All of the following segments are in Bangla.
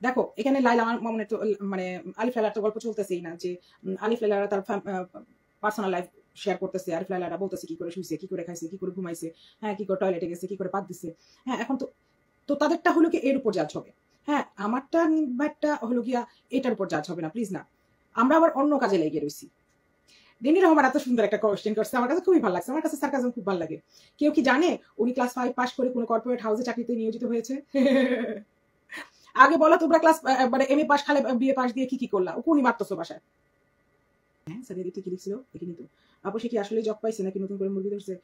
দেখো এখানে লাইলা মামুনের তো মানে আলিফ লায়লার তো গল্প চলতেছেই না যে আলিফ লায়লারা তার পার্সোনাল লাইফ শেয়ার করতেছে, আলিফ লায়লারা বলতেছে কি করে শুইছে, কি করে খাইছে, কি করে ঘুমাইছে, হ্যাঁ কি করে টয়লেটে গেছে, কি করে পাত দিছে। হ্যাঁ এখন তো তো তাদেরটা হলো কি এর উপর জাজ হবে। হ্যাঁ আমারটা নির্বাকটা হলো গিয়া এটার উপর জাজ হবে না, প্লিজ না। আমরা আবার অন্য কাজে লেগে রয়েছি। রিনি রহমান এত সুন্দর একটা কোয়েশ্চেন করছে, আমার কাছে খুবই ভালো লাগছে, আমার কাছে সার্কাজম খুব ভালো লাগে। কেউ কি জানে উনি ক্লাস 5 পাস করে কোনো কর্পোরেট হাউসে চাকরিতে নিয়োজিত হয়েছে? আগে বলো তোমরা ক্লাস মানে এমএ পাস খালে বিএ পাস দিয়ে কি কি করলা, কোনই মারতেছো বাসায়? হ্যাঁ সাদিয়া দীপ্তি কি লিখছিল দেখিনি তো। আপু সে কি আসলে জব পাইছে নাকি নতুন করে মুরগি ধরছে?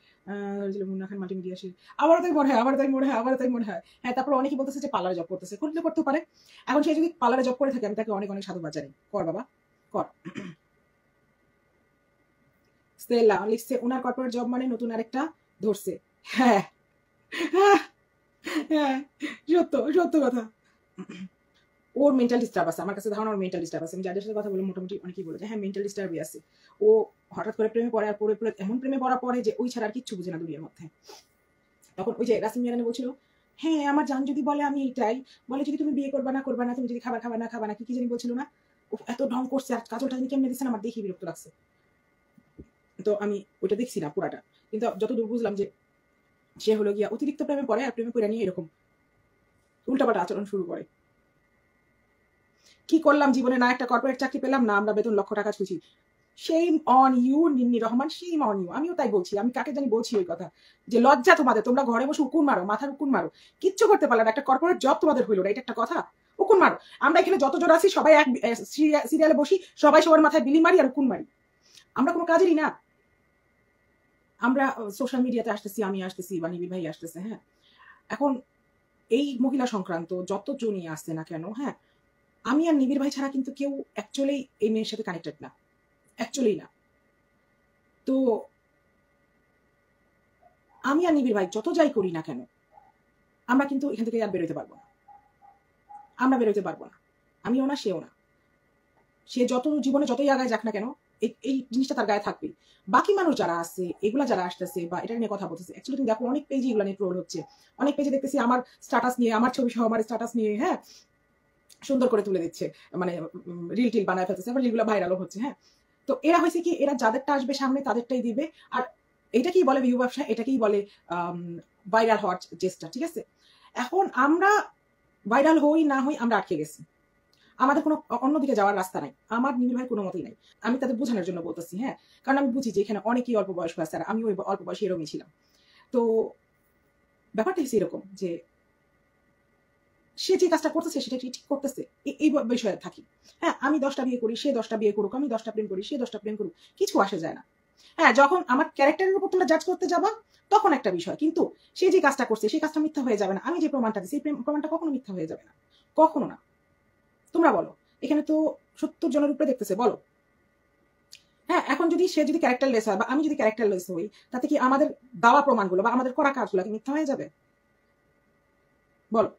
মুন্না খান মাল্টিমিডিয়া সে আমারও তাই মনে হয়, আমারও তাই মনে হয়, আমারও তাই মনে হয়। হ্যাঁ তারপর অনেকে বলতেছে যে পার্লারে জব করতেছে, করলে করতে পারে। এখন সে যদি পার্লারে জব করে থাকে আমি তাকে অনেক অনেক সাধুবাদ জানাই, কর বাবা কর। স্টেলা লিখছে ওনার কর্পোরেট জব মানে নতুন আরেকটা ধরছে। হ্যাঁ হ্যাঁ হ্যাঁ, সত্য সত্য কথা। ওর মেন্টাল ডিস্টার্ব আছে, আমার কাছে ধারণা ওর মেন্টাল ডিস্টার্ব আছে। আমি যাদের সাথে কথা বলে মোটামুটি অনেকেই বলে যে হ্যাঁ মেন্টাল ডিস্টার্বই আছে। ও হঠাৎ করে প্রেমে পড়ে আর পড়ে পড়ে এমন প্রেমে পড়া পড়ে যে ওই ছাড়া আর কিচ্ছু বুঝে না দুনিয়ার মধ্যে। তখন ওই যে রাসিম ইয়ারানি বলছিল হ্যাঁ আমার জান যদি বলে আমি এটাই, বলে যদি তুমি বিয়ে করবা না করবা না, তুমি যদি খাবার খাবা না খাবা না, কি কি জানি বলছিল না। এত ঢং করছে আর কাজলটা জানি কেমনে দিচ্ছে না, আমার দেখি বিরক্ত লাগছে। তো আমি ওইটা দেখছি না পুরাটা, কিন্তু যতদূর বুঝলাম যে সে হলো গিয়া অতিরিক্ত প্রেমে পড়ে আর প্রেমে করে নিয়ে এরকম উল্টাপাল্টা আচরণ শুরু করে। কি করলাম জীবনে, না একটা কর্পোরেট চাকরি পেলাম, না আমরা বেতন লক্ষ টাকা ছুঁছি। Same on you Ninni Rahman, same on you. আমিও তাই বলছি, আমি কাকে জানি বলছি ওই কথা যে লজ্জা তোমাদের, তোমরা ঘরে বসে উকুন মারো, মাথার উকুন মারো, কিচ্ছু করতে পারলে না, একটা কর্পোরেট জব তোমাদের হইলো না, এটা একটা কথা? উকুন মারো। আমরা এখানে যতজন আছি সবাই এক সিরিয়ালে বসি, সবাই সবার মাথায় বিলি মারি আর উকুন মারি, আমরা কোনো কাজেরই না। আমরা সোশ্যাল মিডিয়াতে আসতেছি, আমি আসতেছি বা নিবিড় ভাই আসতেছে। হ্যাঁ এখন এই মহিলা সংক্রান্ত যত জনই আসছে না কেন, হ্যাঁ আমি আর নিবিড় ভাই ছাড়া কিন্তু কেউ অ্যাকচুয়ালি এই মেয়ের সাথে কানেক্টেড না, অ্যাকচুয়ালি না। তো আমি আর নিবিড় ভাই যত যাই করি না কেন, আমরা কিন্তু এখান থেকে আর বেরোতে পারবো না, আমরা বেরোতে পারবো না। আমিও না সেও না। সে যত জীবনে যতই আগায় যাক না কেন এই জিনিসটা তার গায়ে থাকবে। বাকি মানুষ যারা আছে এগুলা যারা আসতেছে বা এটা নিয়ে কথা বলতেছে, অ্যাকচুয়ালি তুমি দেখো অনেক পেজে এগুলো নিয়ে ট্রোল হচ্ছে, অনেক পেজে দেখতেছি আমার স্ট্যাটাস নিয়ে, আমার ছবি সহ আমার স্ট্যাটাস নিয়ে, হ্যাঁ সুন্দর করে তুলে দিচ্ছে, মানে রিল টিল বানায় ফেলতেছে, আবার রিলগুলো ভাইরালও হচ্ছে। হ্যাঁ তো এরা হয়েছে কি, এরা যাদেরটা আসবে সামনে তাদেরটাই দিবে। আর এটাকেই বলে ভিউ ব্যবসা, এটাকেই বলে ভাইরাল হওয়ার চেষ্টা, ঠিক আছে? এখন আমরা ভাইরাল হই না হই আমরা আটকে গেছি, আমাদের কোনো অন্যদিকে যাওয়ার রাস্তা নাই, আমার নিবিড় ভাই কোনো মতেই নাই। আমি তাদের বোঝানোর জন্য বলতেছি, হ্যাঁ কারণ আমি বুঝি যে এখানে অনেকেই অল্প বয়স্ক আছে আর আমি ওই অল্প বয়সী এরকমই ছিলাম। তো ব্যাপারটা হচ্ছে এরকম যে সে যে কাজটা করতেছে সেটা ঠিক করতেছে, এই বিষয়ে থাকি। হ্যাঁ আমি 10টা বিয়ে করি, সে 10টা বিয়ে করুক, আমি 10টা প্রেম করি, সে 10টা প্রেম করুক, কিছু আসে যায় না। হ্যাঁ যখন আমার ক্যারেক্টারের উপর তোমরা জাজ করতে যাবা তখন একটা বিষয়, কিন্তু সে যে কাজটা করছে সেই কাজটা মিথ্যা হয়ে যাবে না, আমি যে প্রমাণটা দিচ্ছি সেই প্রমাণটা কখনো মিথ্যা হয়ে যাবে না, কখনো না। তোমরা বলো, এখানে তো 70 জনের উপরে দেখতেছে, বলো। হ্যাঁ এখন যদি সে যদি ক্যারেক্টারলেস হয় বা আমি যদি ক্যারেক্টারলেস হই, তাতে কি আমাদের দেওয়া প্রমাণগুলো বা আমাদের করা কাজগুলো কি মিথ্যা হয়ে যাবে? বলো।